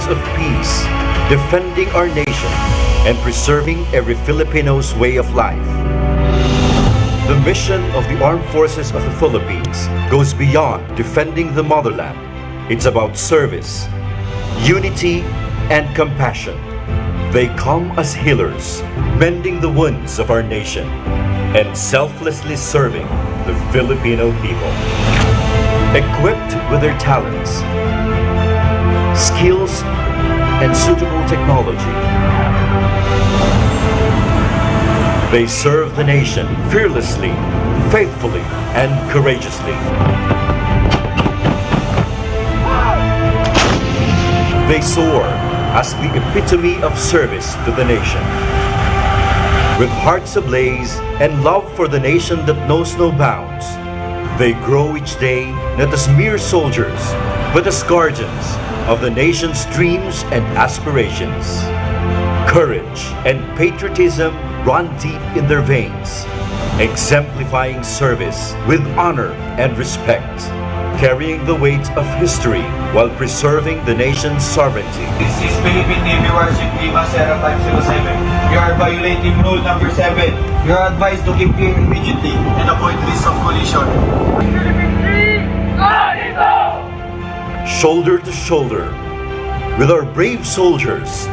cause of peace, defending our nation, and preserving every Filipino's way of life. The mission of the Armed Forces of the Philippines goes beyond defending the motherland. It's about service, unity, and compassion. They come as healers, mending the wounds of our nation, and selflessly serving the Filipino people. Equipped with their talents, skills, and suitable technology, they serve the nation fearlessly, faithfully, and courageously. They soar as the epitome of service to the nation. With hearts ablaze and love for the nation that knows no bounds, they grow each day not as mere soldiers, but as guardians of the nation's dreams and aspirations. Courage and patriotism run deep in their veins, exemplifying service with honor and respect, carrying the weight of history while preserving the nation's sovereignty. This is Philippine Navy Warship Lima Sierra 507. You are violating rule number 7. You are advised to keep clear immediately and avoid risk of collision. Shoulder to shoulder, with our brave soldiers,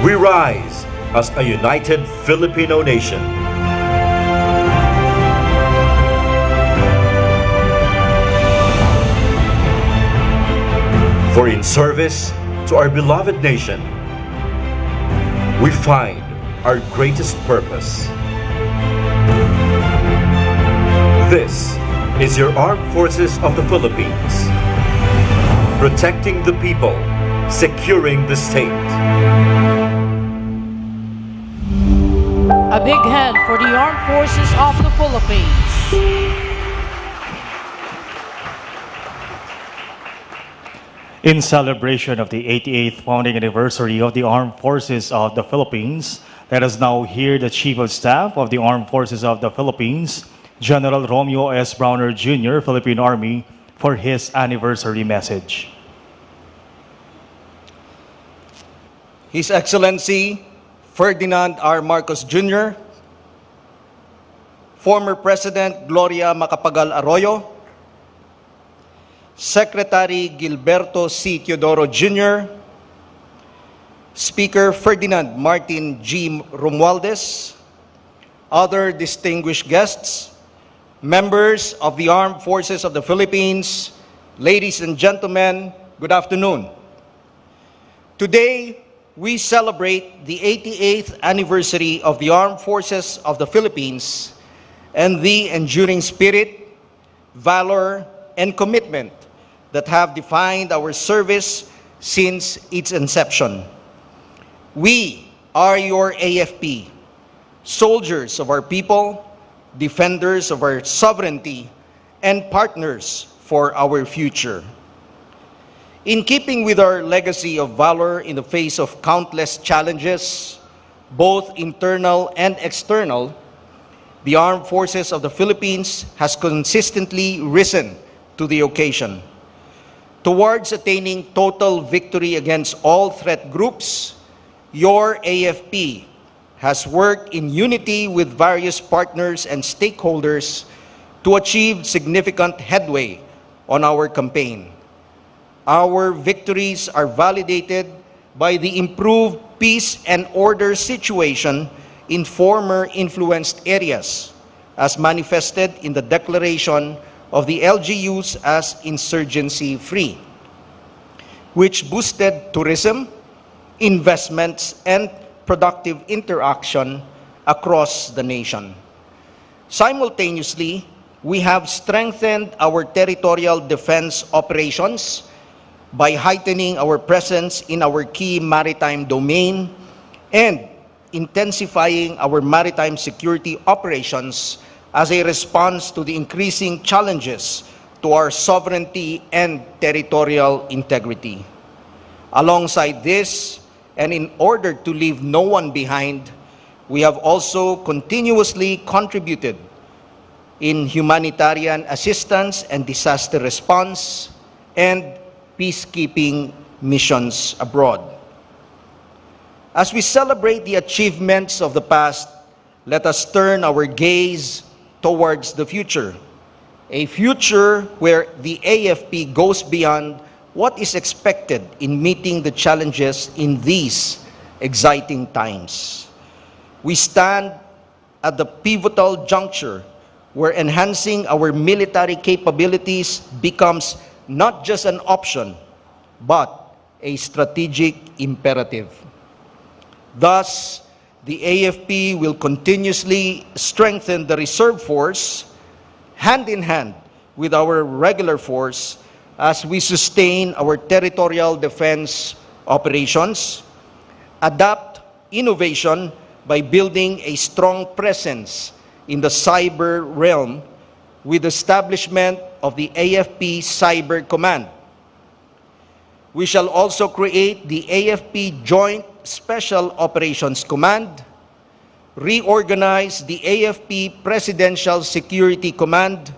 we rise as a united Filipino nation. For in service to our beloved nation, we find our greatest purpose. This is your Armed Forces of the Philippines, protecting the people, securing the state. A big hand for the Armed Forces of the Philippines. In celebration of the 88th founding anniversary of the Armed Forces of the Philippines, let us now hear the Chief of Staff of the Armed Forces of the Philippines, General Romeo S. Browner Jr., Philippine Army, for his anniversary message. His Excellency Ferdinand R. Marcos Jr., former President Gloria Macapagal Arroyo, Secretary Gilberto C. Teodoro Jr., Speaker Ferdinand Martin G. Romualdez, other distinguished guests, members of the Armed Forces of the Philippines, ladies and gentlemen, good afternoon. Today, we celebrate the 88th anniversary of the Armed Forces of the Philippines and the enduring spirit, valor, and commitment that have defined our service since its inception. We are your AFP, soldiers of our people, defenders of our sovereignty, and partners for our future. In keeping with our legacy of valor in the face of countless challenges, both internal and external, the Armed Forces of the Philippines has consistently risen to the occasion. Towards attaining total victory against all threat groups, your AFP has worked in unity with various partners and stakeholders to achieve significant headway on our campaign. Our victories are validated by the improved peace and order situation in former influenced areas, as manifested in the declaration of the LGUs as insurgency-free, which boosted tourism, investments, and productive interaction across the nation. Simultaneously, we have strengthened our territorial defense operations by heightening our presence in our key maritime domain and intensifying our maritime security operations as a response to the increasing challenges to our sovereignty and territorial integrity. Alongside this, and in order to leave no one behind, we have also continuously contributed in humanitarian assistance and disaster response and peacekeeping missions abroad. As we celebrate the achievements of the past, let us turn our gaze towards the future, a future where the AFP goes beyond what is expected in meeting the challenges in these exciting times. We stand at the pivotal juncture where enhancing our military capabilities becomes not just an option, but a strategic imperative. Thus, the AFP will continuously strengthen the reserve force hand in hand with our regular force as we sustain our territorial defense operations, adapt innovation by building a strong presence in the cyber realm with the establishment of the AFP Cyber Command. We shall also create the AFP Joint Special Operations Command, reorganize the AFP Presidential Security Command,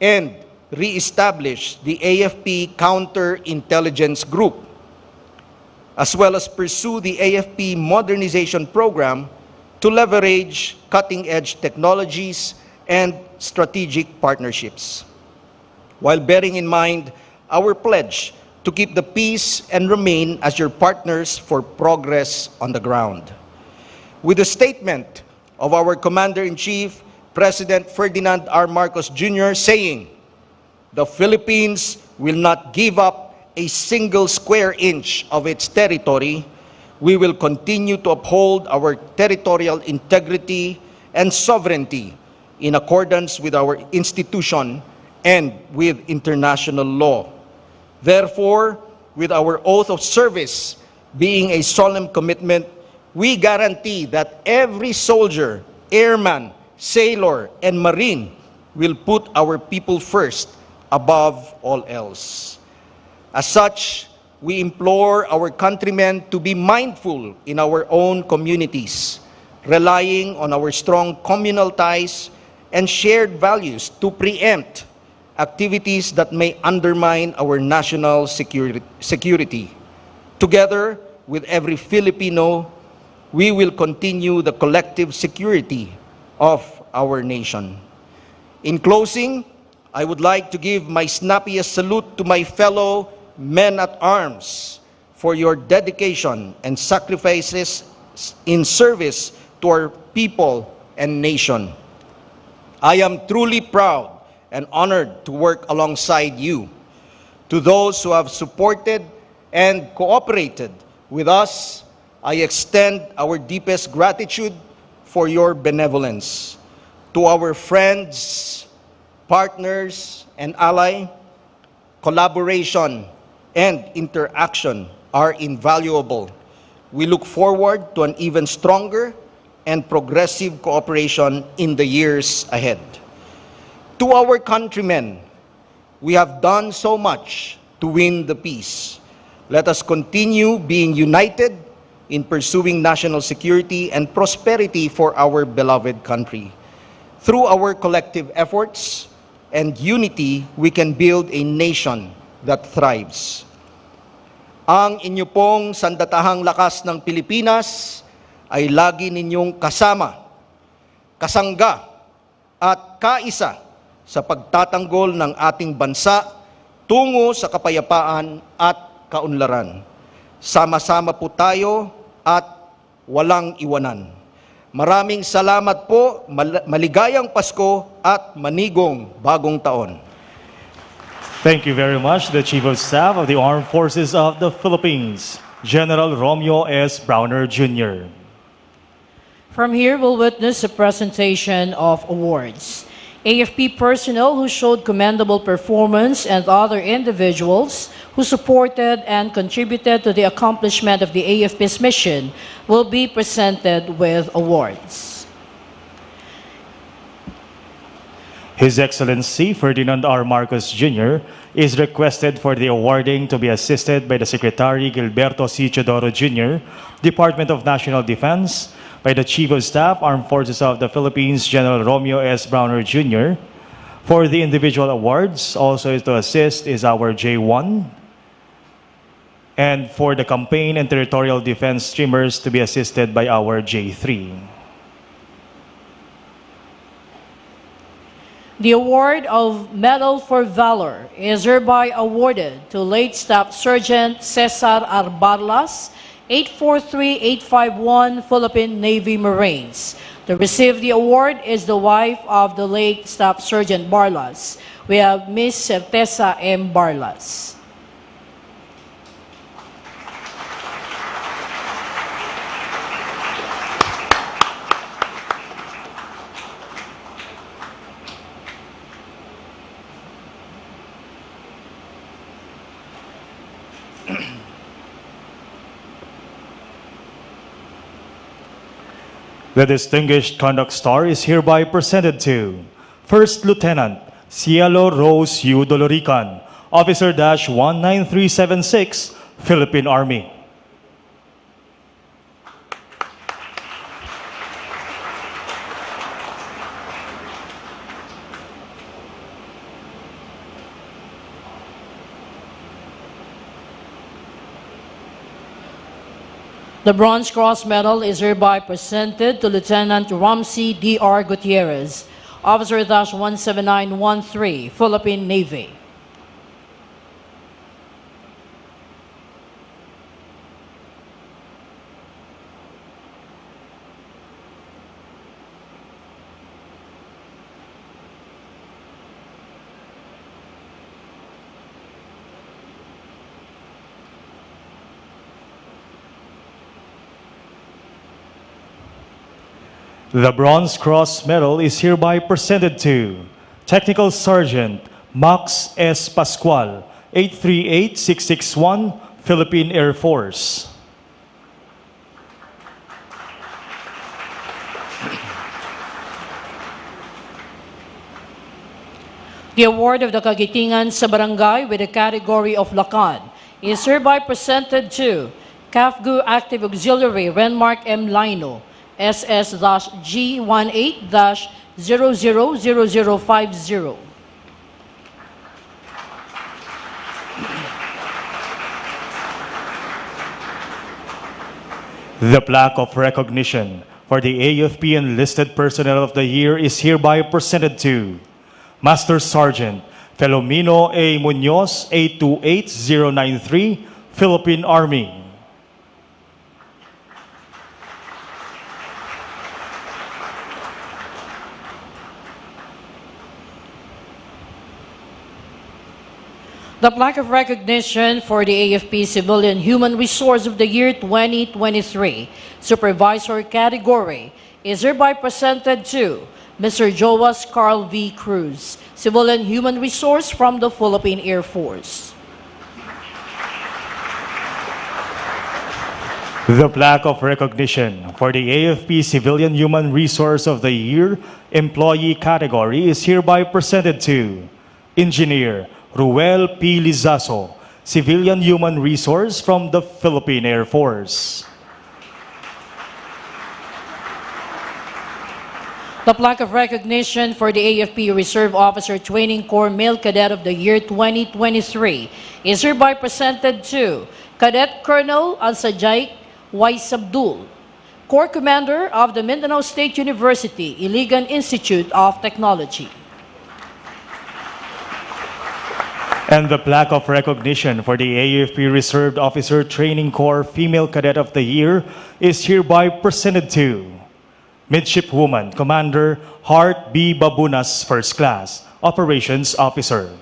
and re-establish the AFP Counterintelligence Group, as well as pursue the AFP Modernization Program to leverage cutting-edge technologies and strategic partnerships, while bearing in mind our pledge to keep the peace and remain as your partners for progress on the ground. With the statement of our Commander-in-Chief, President Ferdinand R. Marcos Jr. saying, "The Philippines will not give up a single square inch of its territory. We will continue to uphold our territorial integrity and sovereignty in accordance with our institution and with international law. Therefore, with our oath of service being a solemn commitment, we guarantee that every soldier, airman, sailor, and marine will put our people first above all else. As such, we implore our countrymen to be mindful in our own communities, relying on our strong communal ties and shared values to preempt activities that may undermine our national security. Together with every Filipino, we will continue the collective security of our nation. In closing, I would like to give my snappiest salute to my fellow men-at-arms for your dedication and sacrifices in service to our people and nation. I am truly proud and honored to work alongside you. To those who have supported and cooperated with us, I extend our deepest gratitude for your benevolence. To our friends, partners, and allies, collaboration and interaction are invaluable. We look forward to an even stronger and progressive cooperation in the years ahead. To our countrymen, we have done so much to win the peace. Let us continue being united in pursuing national security and prosperity for our beloved country. Through our collective efforts and unity, we can build a nation that thrives. Ang inyo pong sandatahang lakas ng Pilipinas ay lagi ninyong kasama, kasangga, at kaisa sa pagtatanggol ng ating bansa tungo sa kapayapaan at kaunlaran. Sama-sama po tayo at walang iwanan. Maraming salamat po, maligayang Pasko at manigong bagong taon. Thank you very much, the Chief of Staff of the Armed Forces of the Philippines, General Romeo S. Browner Jr. From here, we'll witness a presentation of awards. AFP personnel who showed commendable performance and other individuals who supported and contributed to the accomplishment of the AFP's mission will be presented with awards. His Excellency Ferdinand R. Marcos Jr. is requested for the awarding to be assisted by the Secretary Gilberto C. Chodoro Jr., Department of National Defense, by the Chief of Staff, Armed Forces of the Philippines, General Romeo S. Browner Jr. For the individual awards, also to assist is our J1 and for the campaign and territorial defense streamers to be assisted by our J3. The award of Medal for Valor is hereby awarded to late Staff Sergeant Cesar R. Barlas, 843-851 Philippine Navy Marines. To receive the award is the wife of the late Staff Sergeant Barlas. We have Miss Certeza M. Barlas. The Distinguished Conduct Star is hereby presented to First Lieutenant Cielo Rose U. Dolorican, Officer-19376, Philippine Army. The Bronze Cross Medal is hereby presented to Lieutenant Ramsey D.R. Gutierrez, Officer-17913, Philippine Navy. The Bronze Cross Medal is hereby presented to Technical Sergeant Max S. Pascual, 838661, Philippine Air Force. The award of the Kagitingan sa Barangay with the category of Lakan is hereby presented to CAFGU Active Auxiliary Renmark M. Lino, SS-G18-000050. The plaque of recognition for the AFP Enlisted Personnel of the Year is hereby presented to Master Sergeant Filomeno A. Munoz, 828093, Philippine Army. The plaque of recognition for the AFP Civilian Human Resource of the Year 2023, Supervisor category, is hereby presented to Mr. Joas Carl V. Cruz, Civilian Human Resource from the Philippine Air Force. The plaque of recognition for the AFP Civilian Human Resource of the Year Employee category is hereby presented to Engineer Ruel P. Lizaso, Civilian Human Resource from the Philippine Air Force. The plaque of recognition for the AFP Reserve Officer Training Corps Male Cadet of the Year 2023 is hereby presented to Cadet Colonel Al-Sajay Y. Sabdul, Corps Commander of the Mindanao State University, Iligan Institute of Technology. And the plaque of recognition for the AFP Reserved Officer Training Corps Female Cadet of the Year is hereby presented to Midshipwoman Commander Hart B. Babunas, First Class, Operations Officer.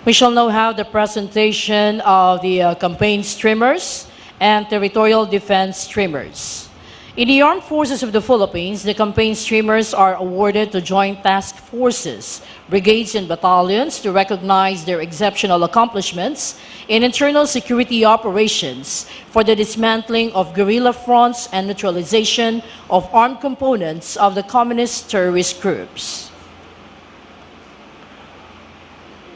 We shall now have the presentation of the campaign streamers and territorial defense streamers. In the Armed Forces of the Philippines, the campaign streamers are awarded to joint task forces, brigades, and battalions to recognize their exceptional accomplishments in internal security operations for the dismantling of guerrilla fronts and neutralization of armed components of the communist terrorist groups.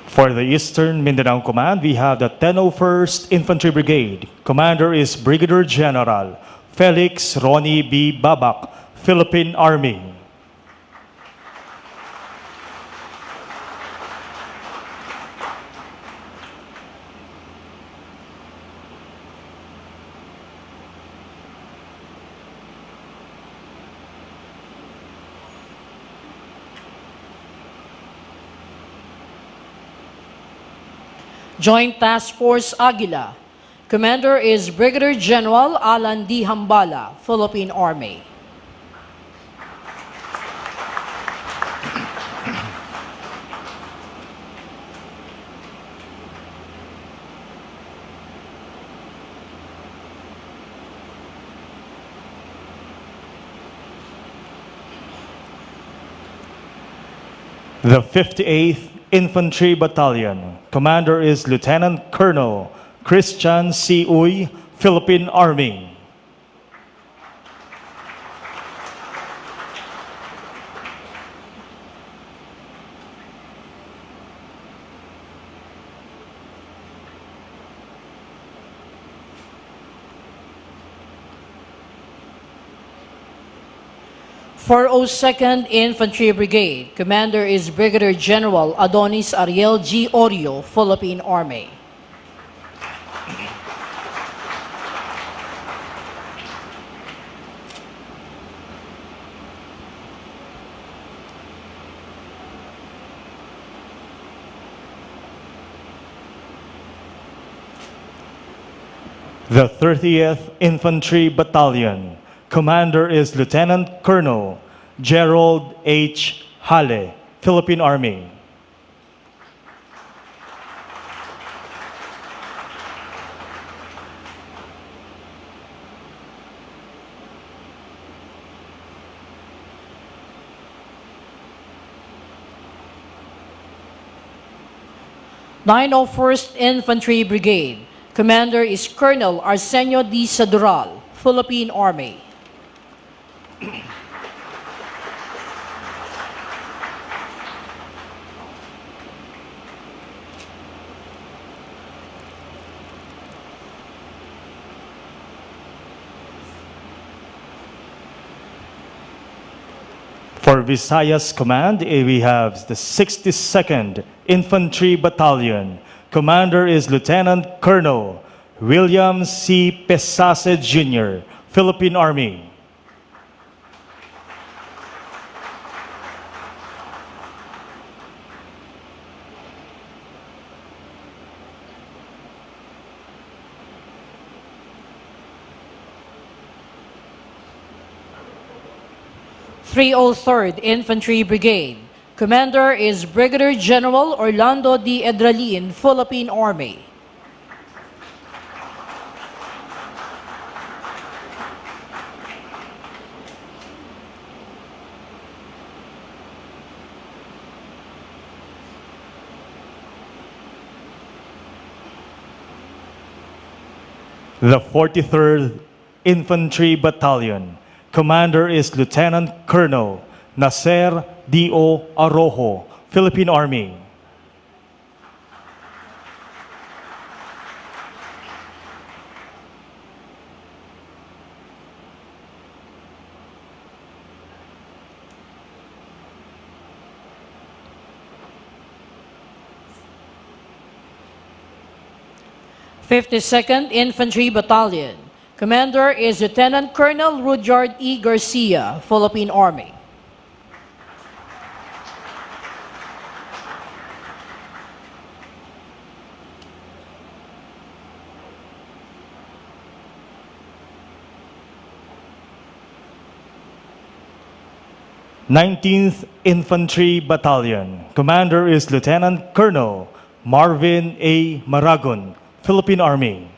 For the Eastern Mindanao Command, we have the 1001st Infantry Brigade. Commander is Brigadier General Felix Ronnie B. Babak, Philippine Army. Joint Task Force Aguila. Commander is Brigadier General Alan D. Hambala, Philippine Army. The 58th Infantry Battalion. Commander is Lieutenant Colonel Christian C. Uy, Philippine Army. For 2nd Infantry Brigade, Commander is Brigadier General Adonis Ariel G. Orio, Philippine Army. The 30th Infantry Battalion. Commander is Lieutenant Colonel Gerald H. Hale, Philippine Army. Nine First Infantry Brigade. Commander is Colonel Arsenio D. Sadural, Philippine Army. For Visayas Command, we have the 62nd Infantry Battalion. Commander is Lieutenant Colonel William C. Pesase Jr., Philippine Army. Three 303rd Infantry Brigade. Commander is Brigadier General Orlando D. Edralin, Philippine Army. The 43rd Infantry Battalion. Commander is Lieutenant Colonel Nacer D.O. Arojo, Philippine Army. Fifty-second Infantry Battalion. Commander is Lieutenant Colonel Rudyard E. Garcia, Philippine Army. Nineteenth Infantry Battalion. Commander is Lieutenant Colonel Marvin A. Maragon, Philippine Army.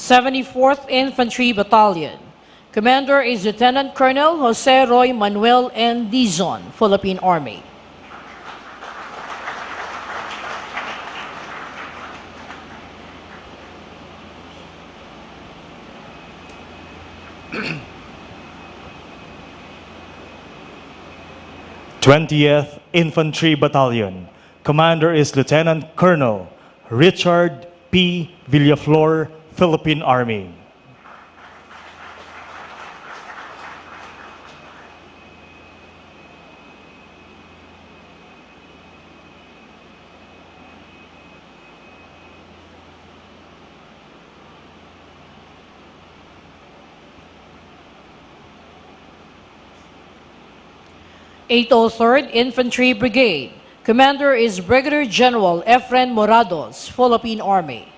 Seventy-fourth Infantry Battalion. Commander is Lieutenant Colonel Jose Roy Manuel N. Dizon, Philippine Army. Twentieth Infantry Battalion. Commander is Lieutenant Colonel Richard P. Villaflor, Philippine Army. 803rd Infantry Brigade. Commander is Brigadier General Efren Morados, Philippine Army.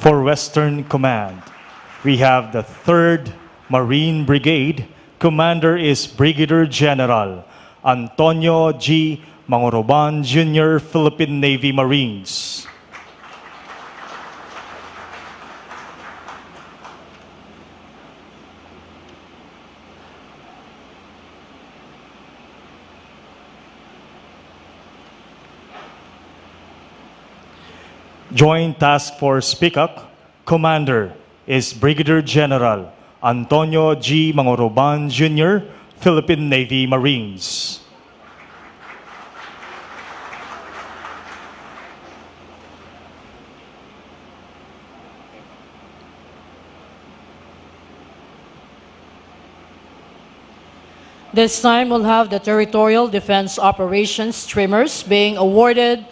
For Western Command, we have the 3rd Marine Brigade. Commander is Brigadier General Antonio G. Mangoroban Jr., Philippine Navy Marines. Joint Task Force PICAC, Commander is Brigadier General Antonio G. Mangoroban Jr., Philippine Navy Marines. This time we'll have the Territorial Defense Operations streamers being awarded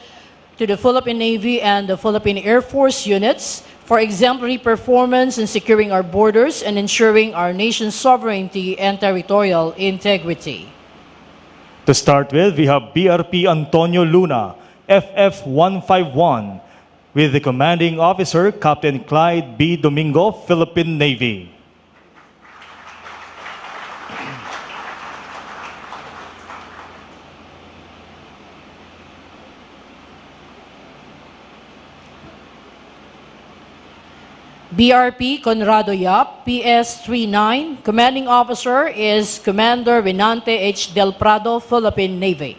to the Philippine Navy and the Philippine Air Force units for exemplary performance in securing our borders and ensuring our nation's sovereignty and territorial integrity. To start with, we have BRP Antonio Luna, FF 151, with the commanding officer, Captain Clyde B. Domingo, Philippine Navy. BRP Conrado Yap, PS-39, commanding officer is Commander Renante H. Del Prado, Philippine Navy.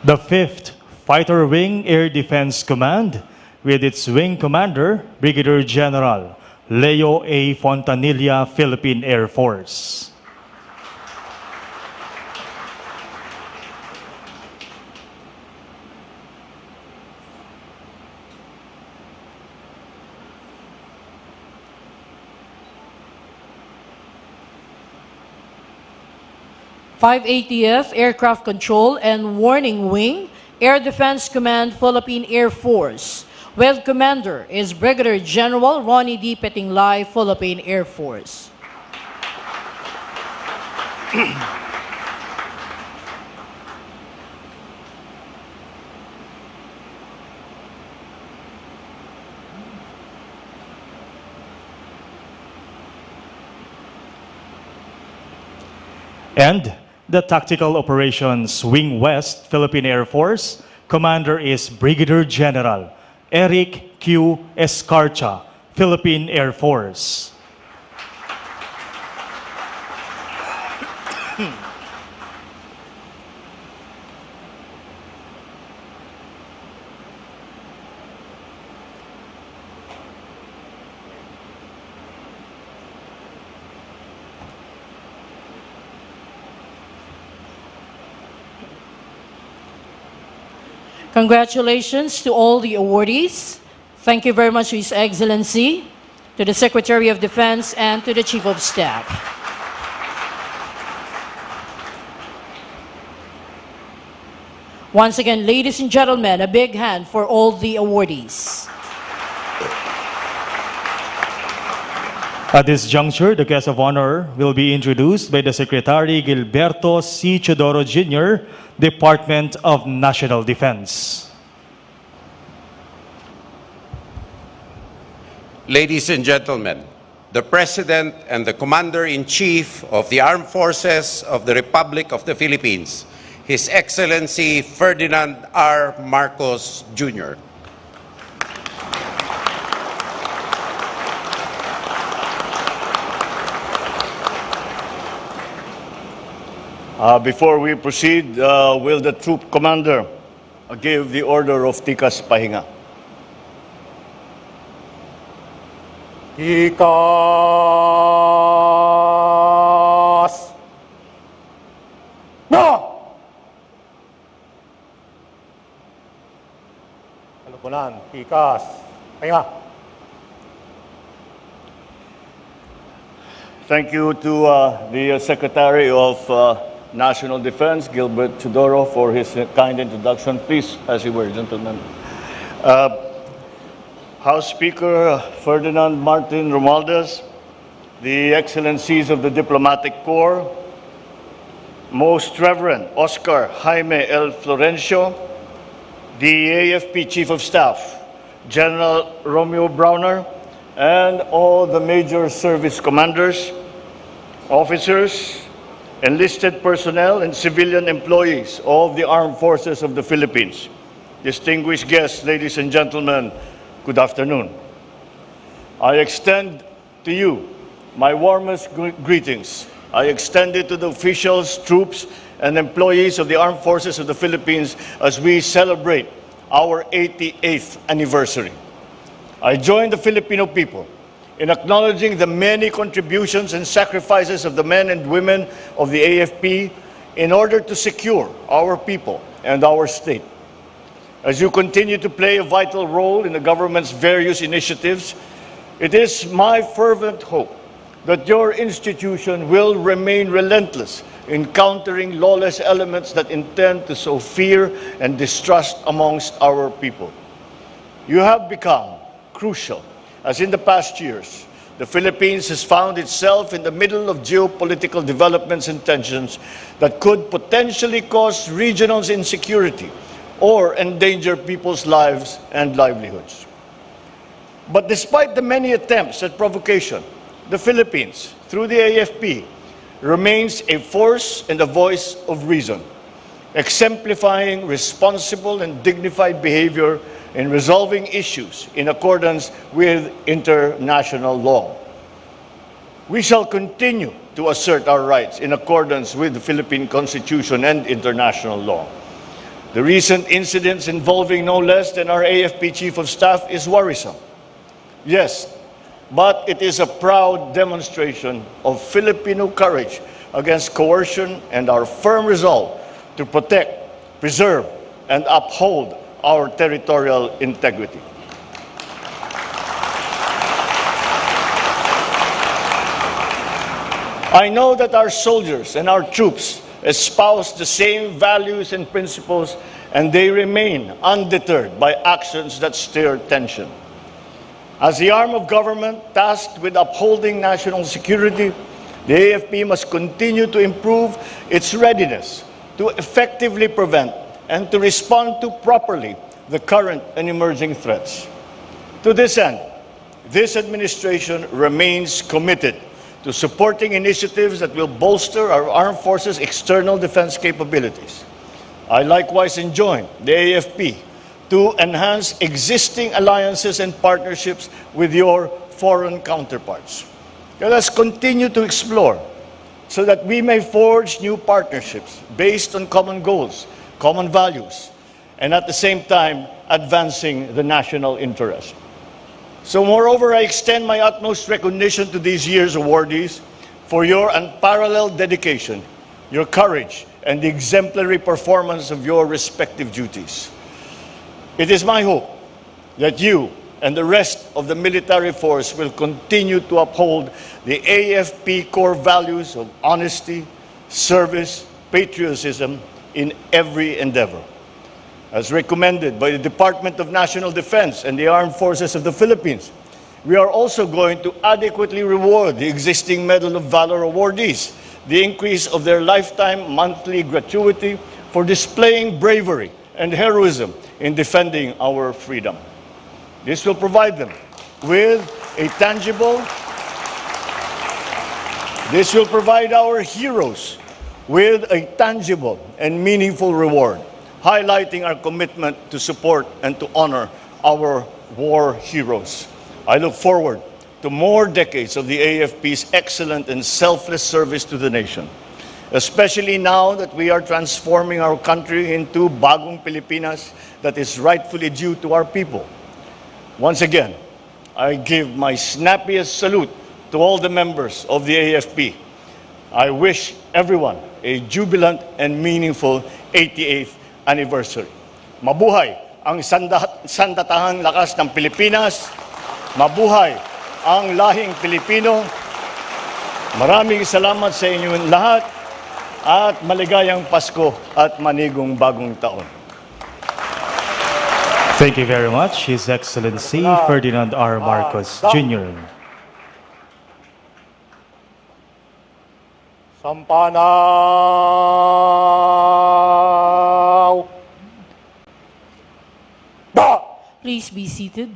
The 5th Fighter Wing Air Defense Command, with its wing commander, Brigadier General Leo A. Fontanilla, Philippine Air Force. th Aircraft Control and Warning Wing, Air Defense Command, Philippine Air Force, with commander is Brigadier General Ronnie D. Petinglay, Philippine Air Force. And the Tactical Operations Wing West, Philippine Air Force, commander is Brigadier General Eric Q. Escarcha, Philippine Air Force. Congratulations to all the awardees. Thank you very much to His Excellency, to the Secretary of Defense, and to the Chief of Staff. Once again, ladies and gentlemen, a big hand for all the awardees. At this juncture, the guest of honor will be introduced by the Secretary Gilberto C. Chodoro Jr., Department of National Defense. Ladies and gentlemen, the President and the Commander-in-Chief of the Armed Forces of the Republic of the Philippines, His Excellency Ferdinand R. Marcos, Jr. Before we proceed, will the troop commander give the order of Tikas Pahinga? Tikas! No! Kalupunan, Tikas. Pahinga. Thank you to the Secretary of National Defense, Gilbert Chodoro, for his kind introduction. Please, as you were, gentlemen. House Speaker Ferdinand Martin Romualdez, the Excellencies of the Diplomatic Corps, Most Reverend Oscar Jaime L. Florencio, the AFP Chief of Staff, General Romeo Browner, and all the major service commanders, officers, enlisted personnel, and civilian employees of the Armed Forces of the Philippines. Distinguished guests, ladies and gentlemen, good afternoon. I extend to you my warmest greetings. I extend it to the officials, troops, and employees of the Armed Forces of the Philippines as we celebrate our 88th anniversary. I join the Filipino people in acknowledging the many contributions and sacrifices of the men and women of the AFP in order to secure our people and our state. As you continue to play a vital role in the government's various initiatives, it is my fervent hope that your institution will remain relentless in countering lawless elements that intend to sow fear and distrust amongst our people. You have become crucial, as in the past years, the Philippines has found itself in the middle of geopolitical developments and tensions that could potentially cause regional insecurity or endanger people's lives and livelihoods. But despite the many attempts at provocation, the Philippines, through the AFP, remains a force and a voice of reason, exemplifying responsible and dignified behavior in resolving issues in accordance with international law. We shall continue to assert our rights in accordance with the Philippine Constitution and international law. The recent incidents involving no less than our AFP Chief of Staff is worrisome. Yes, but it is a proud demonstration of Filipino courage against coercion and our firm resolve to protect, preserve, and uphold our territorial integrity. I know that our soldiers and our troops espouse the same values and principles, and they remain undeterred by actions that stir tension. As the arm of government tasked with upholding national security, the AFP must continue to improve its readiness to effectively prevent and to respond to properly the current and emerging threats. To this end, this administration remains committed to supporting initiatives that will bolster our armed forces' external defense capabilities. I likewise enjoin the AFP to enhance existing alliances and partnerships with your foreign counterparts. Let us continue to explore so that we may forge new partnerships based on common goals, common values, and at the same time, advancing the national interest. So moreover, I extend my utmost recognition to these year's awardees for your unparalleled dedication, your courage, and the exemplary performance of your respective duties. It is my hope that you and the rest of the military force will continue to uphold the AFP core values of honesty, service, patriotism in every endeavor. As recommended by the Department of National Defense and the Armed Forces of the Philippines, we are also going to adequately reward the existing Medal of Valor awardees, the increase of their lifetime monthly gratuity for displaying bravery and heroism in defending our freedom. This will provide them with a tangible This will provide our heroes with a tangible and meaningful reward, highlighting our commitment to support and to honor our war heroes. I look forward to more decades of the AFP's excellent and selfless service to the nation, especially now that we are transforming our country into Bagong Pilipinas that is rightfully due to our people. Once again, I give my snappiest salute to all the members of the AFP. I wish everyone a jubilant and meaningful 88th anniversary. Mabuhay ang sandatahang lakas ng Pilipinas. Mabuhay ang lahing Pilipino. Maraming salamat sa inyong lahat at maligayang Pasko at manigong bagong taon. Thank you very much, His Excellency Ferdinand R. Marcos Jr. Sampanaw! Please be seated.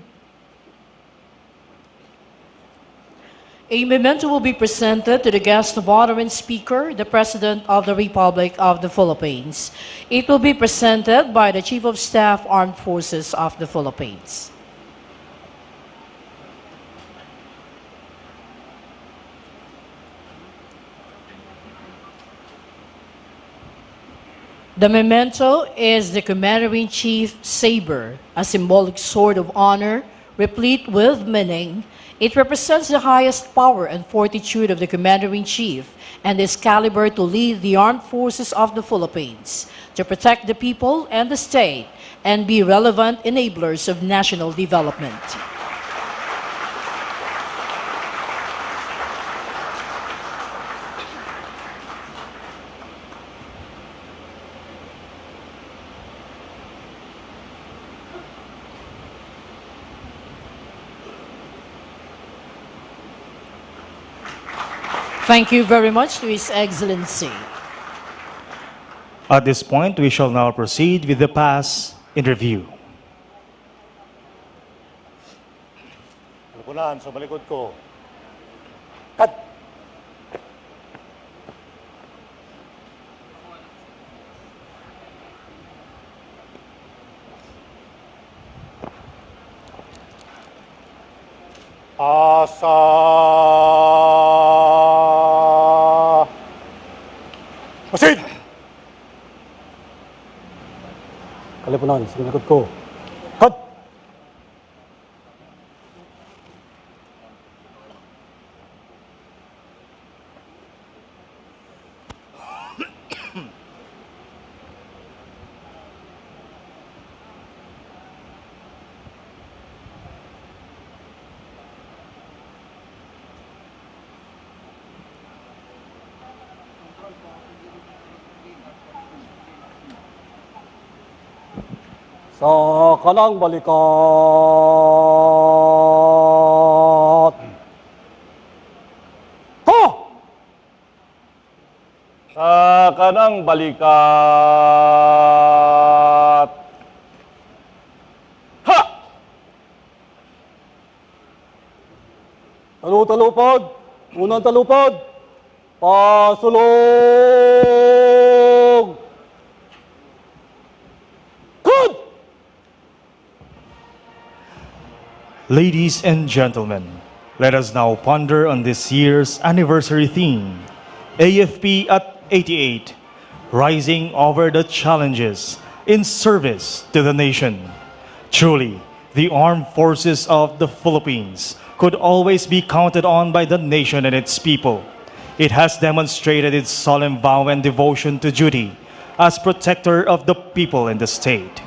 A memento will be presented to the guest of honor and speaker, the President of the Republic of the Philippines. It will be presented by the Chief of Staff, Armed Forces of the Philippines. The memento is the Commander-in-Chief Saber, a symbolic sword of honor, replete with meaning. It represents the highest power and fortitude of the Commander-in-Chief and is caliber to lead the armed forces of the Philippines, to protect the people and the state, and be relevant enablers of national development. Thank you very much to His Excellency. At this point, we shall now proceed with the pass in review. Alupunan sa malikod ko. Cut! Asa! Proceed! Kalipunan sa malikod ko. Cut! Sa kanang balikat. Ha! Sa kanang balikat. Ha! Talupod! Unang talupod! Pasulog! Good! Ladies and gentlemen, let us now ponder on this year's anniversary theme, AFP at 88, rising over the challenges in service to the nation. Truly, the armed forces of the Philippines could always be counted on by the nation and its people. It has demonstrated its solemn vow and devotion to duty as protector of the people and the state,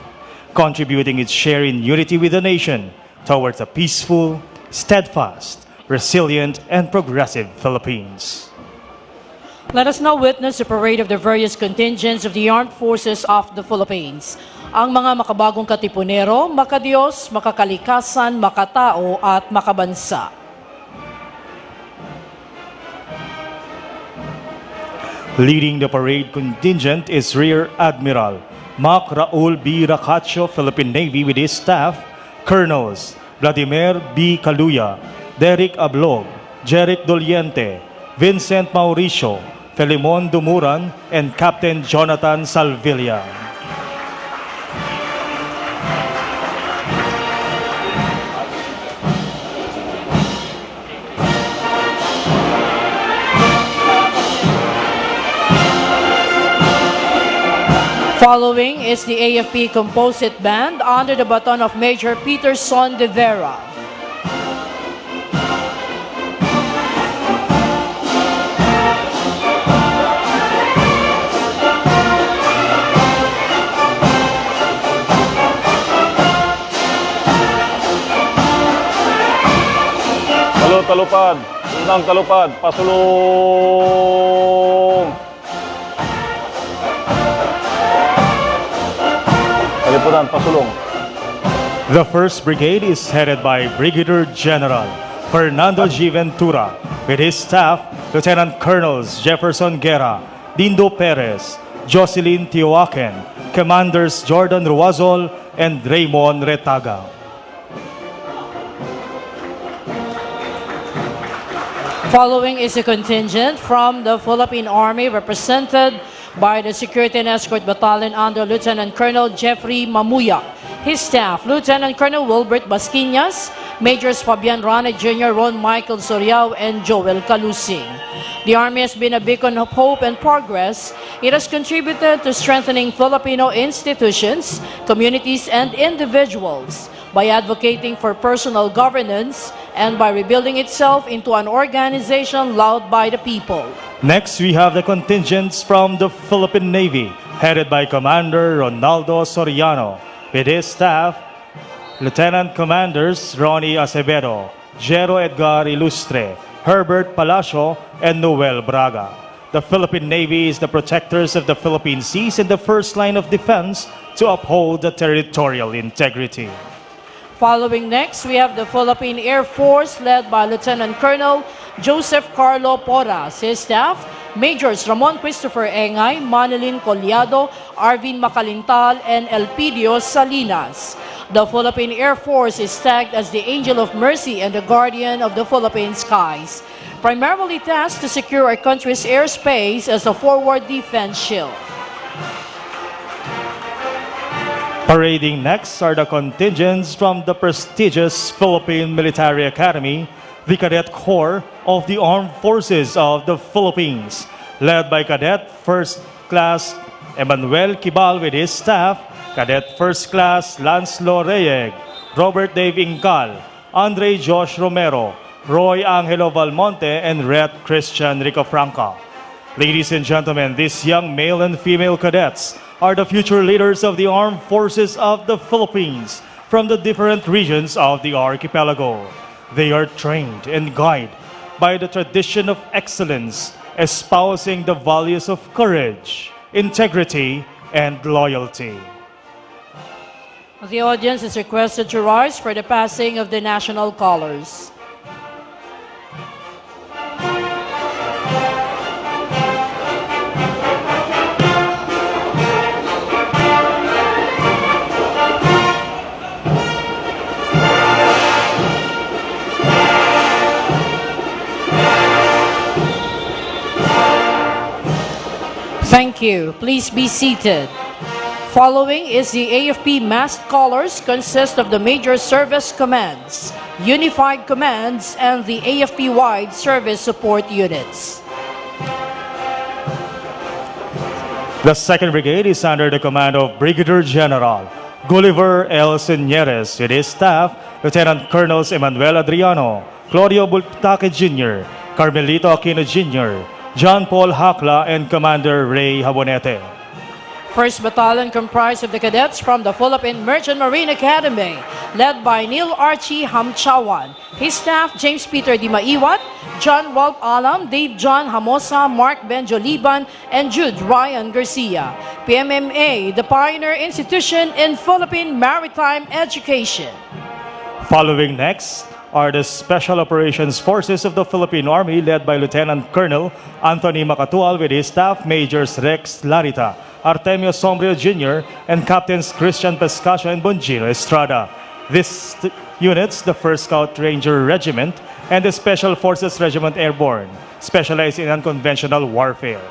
contributing its share in unity with the nation towards a peaceful, steadfast, resilient, and progressive Philippines. Let us now witness the parade of the various contingents of the Armed Forces of the Philippines. Ang mga makabagong katipunero, makadiyos, makakalikasan, makatao, at makabansa. Leading the parade contingent is Rear Admiral Mac Raul B. Racacho, Philippine Navy, with his staff, Colonels Vladimir B. Kaluya, Derek Ablog, Jeric Doliente, Vincent Mauricio, Felimon Dumuran, and Captain Jonathan Salvilla. Following is the AFP Composite Band under the baton of Major Peterson de Vera. Talupad. Unang talupad. Pasulong. Talipudan, pasulong. The 1st Brigade is headed by Brigadier General Fernando G. Ventura, with his staff, Lieutenant Colonels Jefferson Guerra, Dindo Perez, Jocelyn Tioaken, Commanders Jordan Ruazol, and Raymond Retaga. Following is a contingent from the Philippine Army represented by the Security and Escort Battalion under Lieutenant Colonel Jeffrey Mamuya. His staff, Lieutenant Colonel Wilbert Basquinas, Majors Fabian Rane Jr., Ron Michael Soriao, and Joel Calusing. The Army has been a beacon of hope and progress. It has contributed to strengthening Filipino institutions, communities, and individuals by advocating for personal governance and by rebuilding itself into an organization loved by the people. Next, we have the contingents from the Philippine Navy, headed by Commander Ronaldo Soriano, with his staff, Lieutenant Commanders Ronnie Acevedo, Jero Edgar Ilustre, Herbert Palacio, and Noel Braga. The Philippine Navy is the protectors of the Philippine seas and the first line of defense to uphold the territorial integrity. Following next, we have the Philippine Air Force led by Lieutenant Colonel Joseph Carlo Porras. His staff, Majors Ramon Christopher Engay, Manilin Collado, Arvin Macalintal, and Elpidio Salinas. The Philippine Air Force is tagged as the Angel of Mercy and the Guardian of the Philippine skies, primarily tasked to secure our country's airspace as a forward defense shield. Parading next are the contingents from the prestigious Philippine Military Academy, the Cadet Corps of the Armed Forces of the Philippines, led by Cadet First Class Emmanuel Kibal with his staff, Cadet First Class Lanslo Reyeg, Robert Dave Incal, Andre Josh Romero, Roy Angelo Valmonte, and Ret Christian Rico Franca. Ladies and gentlemen, these young male and female cadets are the future leaders of the Armed Forces of the Philippines from the different regions of the archipelago. They are trained and guided by the tradition of excellence, espousing the values of courage, integrity, and loyalty. The audience is requested to rise for the passing of the national colors. Thank you. Please be seated. Following is the AFP massed colors consist of the Major Service Commands, Unified Commands, and the AFP-wide Service Support Units. The 2nd Brigade is under the command of Brigadier General Gulliver L. Señeres with his staff, Lieutenant Colonels Emmanuel Adriano, Claudio Bultaque Jr., Carmelito Aquino Jr., John Paul Hakla, and Commander Ray Habonete. 1st Battalion comprised of the cadets from the Philippine Merchant Marine Academy, led by Neil Archie Hamchawan. His staff, James Peter Di Maiwat, John Ralph Alam, Dave John Hamosa, Mark Benjoliban, and Jude Ryan Garcia. PMMA, the pioneer institution in Philippine maritime education. Following next are the Special Operations Forces of the Philippine Army led by Lieutenant Colonel Anthony Macatual with his staff, Majors Rex Larita, Artemio Sombrio Jr., and Captains Christian Pescacio and Bonjino Estrada. These units, the 1st Scout Ranger Regiment, and the Special Forces Regiment Airborne, specialized in unconventional warfare.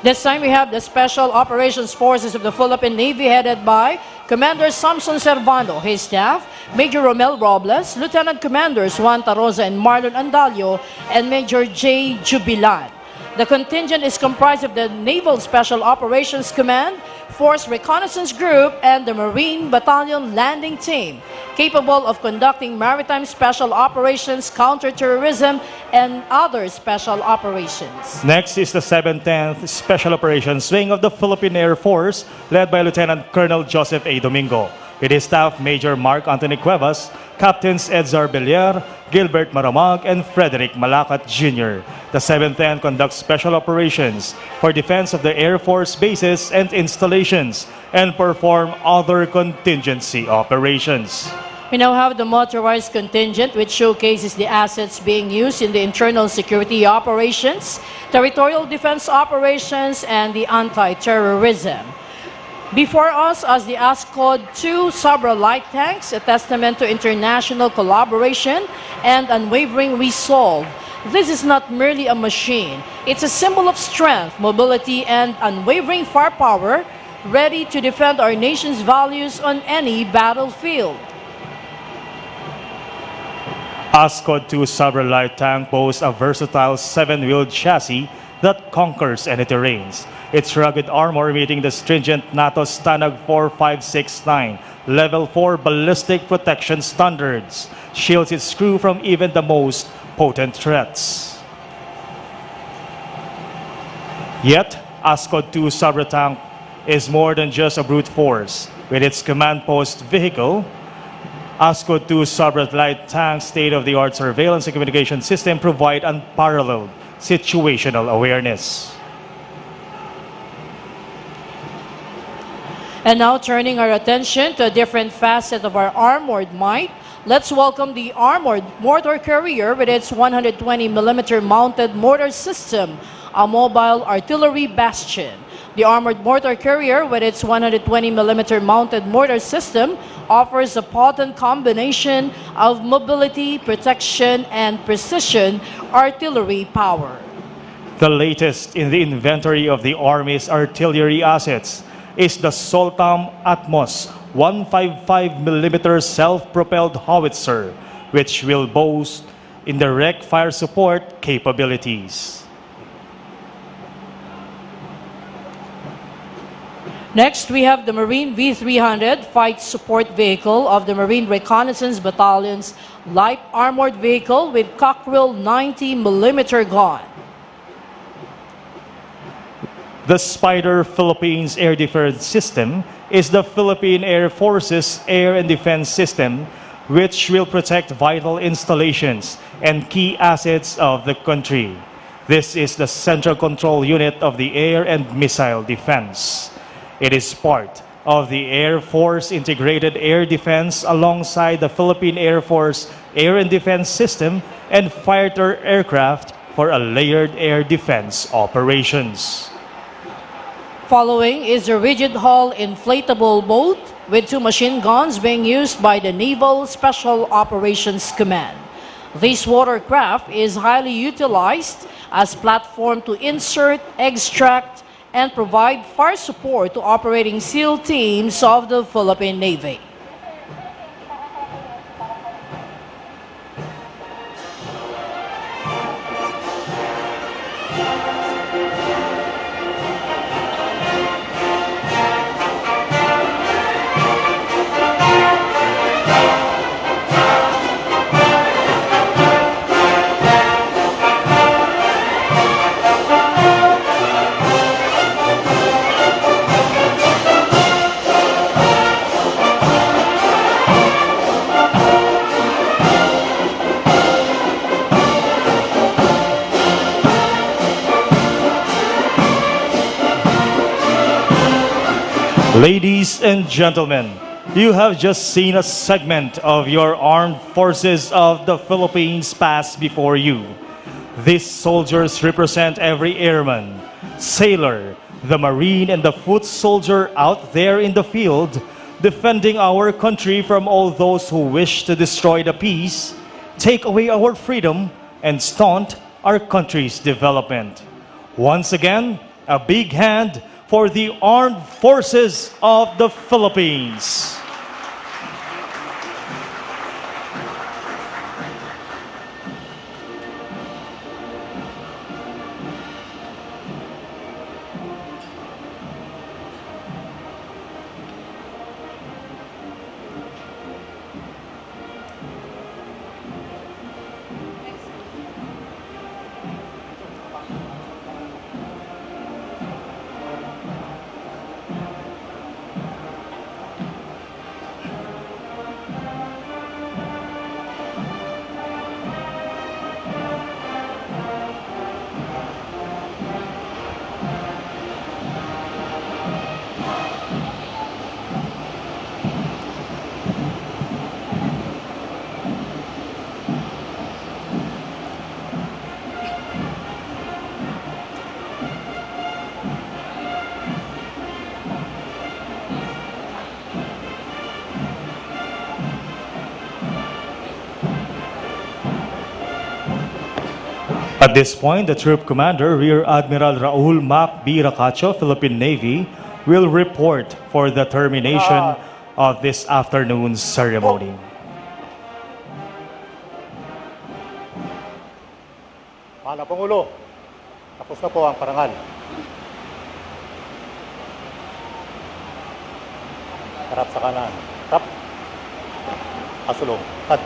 This time we have the Special Operations Forces of the Philippine Navy headed by Commander Samson Servando, his staff, Major Romel Robles, Lieutenant Commanders Juan Tarosa and Marlon Andalio, and Major J. Jubilan. The contingent is comprised of the Naval Special Operations Command, Force Reconnaissance Group, and the Marine Battalion Landing Team, capable of conducting maritime special operations, counterterrorism, and other special operations. Next is the 710th Special Operations Wing of the Philippine Air Force, led by Lieutenant Colonel Joseph A. Domingo. With his staff, Major Mark Anthony Cuevas, Captains Edzar Belier, Gilbert Maramag, and Frederick Malacat Jr. The 710 conducts special operations for defense of the Air Force bases and installations and perform other contingency operations. We now have the motorized contingent, which showcases the assets being used in the internal security operations, territorial defense operations, and the anti-terrorism. Before us as the ASCOD 2 Sabra light tanks, a testament to international collaboration and unwavering resolve. This is not merely a machine. It's a symbol of strength, mobility, and unwavering firepower, ready to defend our nation's values on any battlefield. ASCOD 2 Sabra light tank boasts a versatile 7-wheeled chassis that conquers any terrains. Its rugged armor meeting the stringent NATO STANAG 4569 Level 4 ballistic protection standards shields its crew from even the most potent threats. Yet, ASCOD 2 Sabra tank is more than just a brute force. With its command post vehicle, ASCOD 2 Sabra light tank state-of-the-art surveillance and communication system provide unparalleled situational awareness. And now turning our attention to a different facet of our armored might, let's welcome the Armored Mortar Carrier with its 120mm mounted mortar system, a mobile artillery bastion. The Armored Mortar Carrier with its 120mm mounted mortar system offers a potent combination of mobility, protection, and precision artillery power. The latest in the inventory of the Army's artillery assets is the Soltam Atmos 155mm self-propelled howitzer, which will boast indirect fire support capabilities. Next, we have the Marine V-300 Fight Support Vehicle of the Marine Reconnaissance Battalion's Light Armored Vehicle with Cockrell 90mm gun. The Spider Philippines Air Defense System is the Philippine Air Force's air and defense system, which will protect vital installations and key assets of the country. This is the central control unit of the air and missile defense. It is part of the Air Force Integrated Air Defense alongside the Philippine Air Force Air and Defense System and fighter aircraft for a layered air defense operations. Following is the rigid hull inflatable boat with 2 machine guns being used by the Naval Special Operations Command. This watercraft is highly utilized as platform to insert, extract, and provide fire support to operating SEAL teams of the Philippine Navy. Ladies and gentlemen, you have just seen a segment of your armed forces of the Philippines pass before you. These soldiers represent every airman, sailor, the Marine, and the foot soldier out there in the field, defending our country from all those who wish to destroy the peace, take away our freedom, and stunt our country's development. Once again, a big hand for the Armed Forces of the Philippines. At this point, the Troop Commander, Rear Admiral Raul Mac B. Racacho, Philippine Navy, will report for the termination of this afternoon's ceremony. Mana Pangulo, tapos na po ang parangal. Harap sa kanan. Tap. Pasulong. Cut.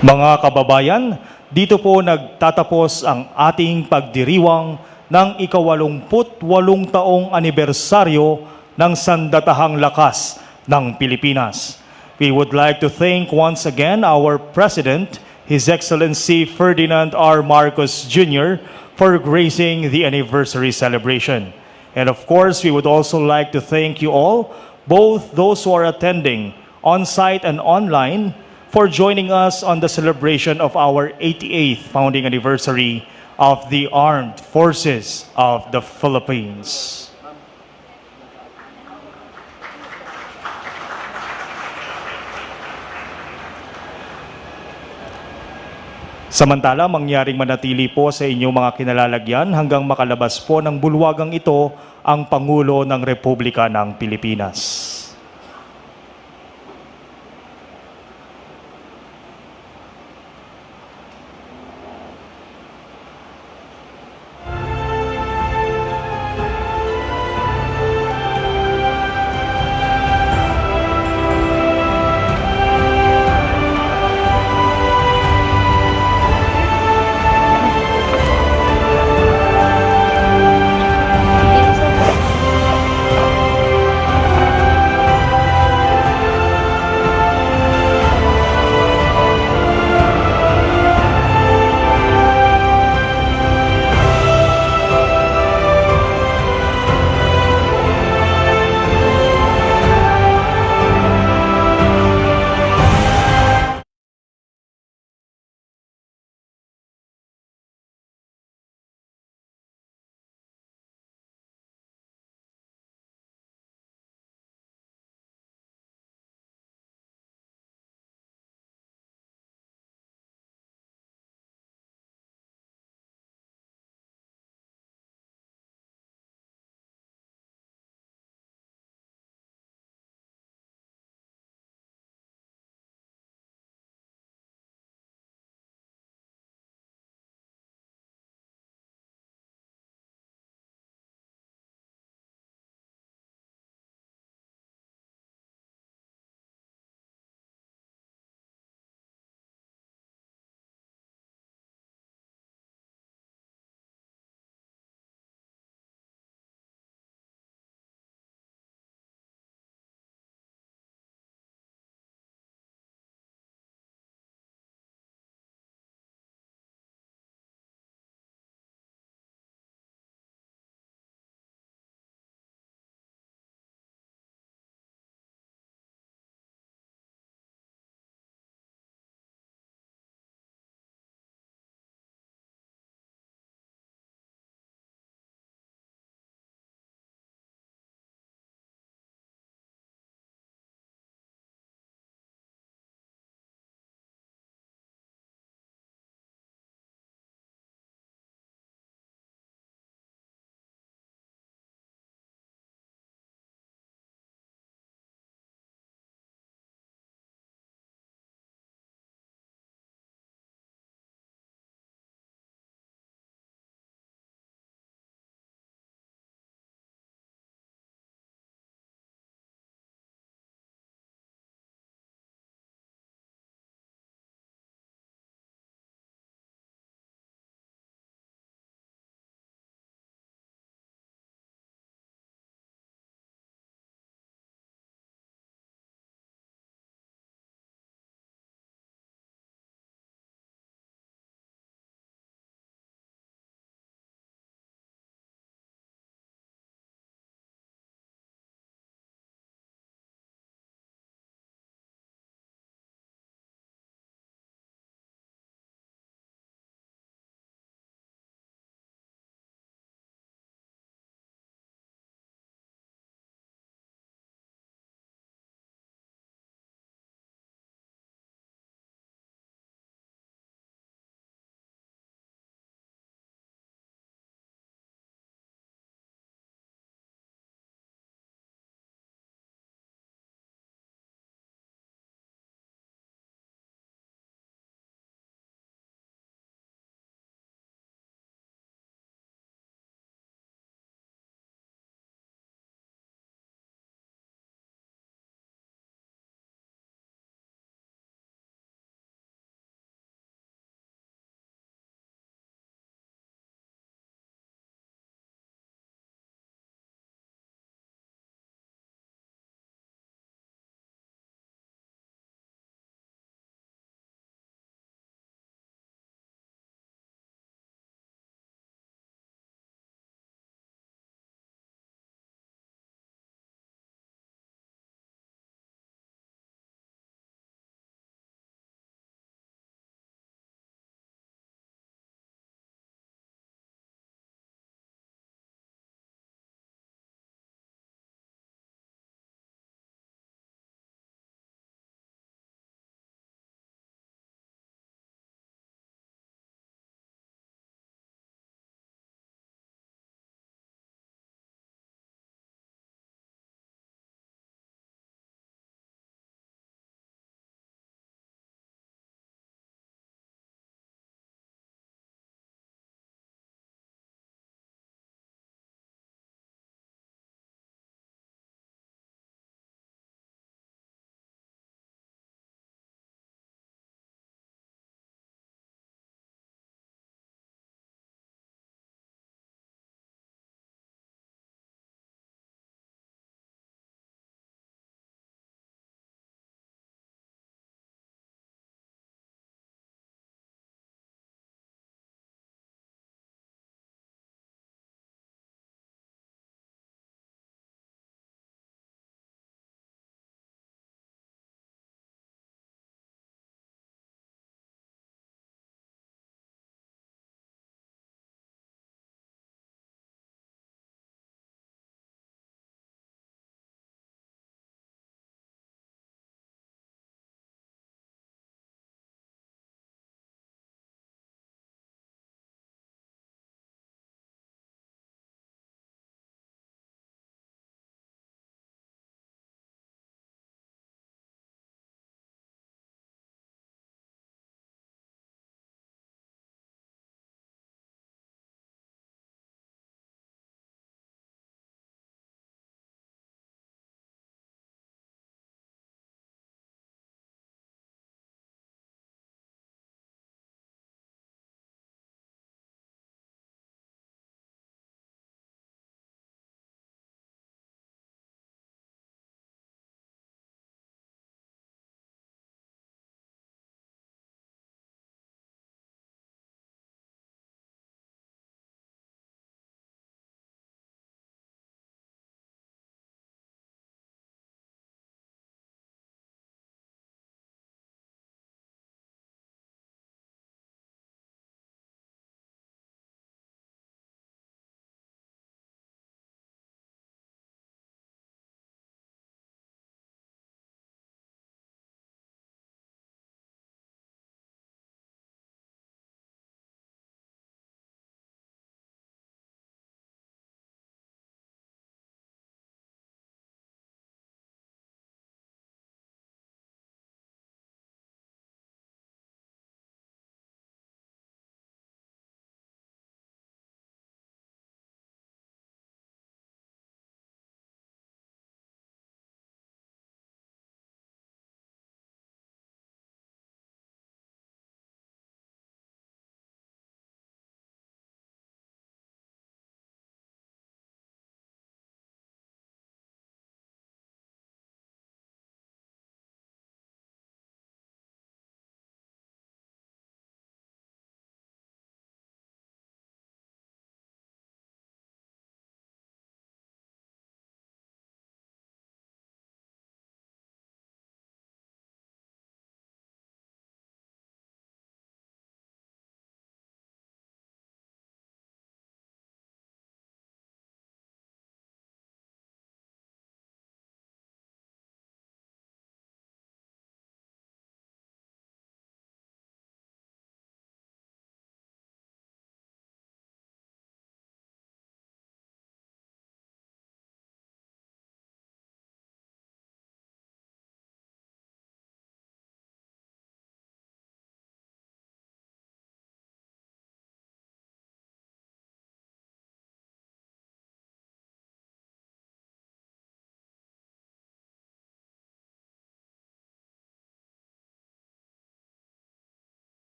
Mga kababayan, dito po nagtatapos ang ating pagdiriwang ng ika-88 taong anibersaryo ng Sandatahang Lakas ng Pilipinas. We would like to thank once again our President, His Excellency Ferdinand R. Marcos Jr., for gracing the anniversary celebration. And of course, we would also like to thank you all, both those who are attending on-site and online, for joining us on the celebration of our 88th founding anniversary of the Armed Forces of the Philippines. Samantala, mangyaring manatili po sa inyong mga kinalalagyan hanggang makalabas po ng bulwagang ito ang Pangulo ng Republika ng Pilipinas.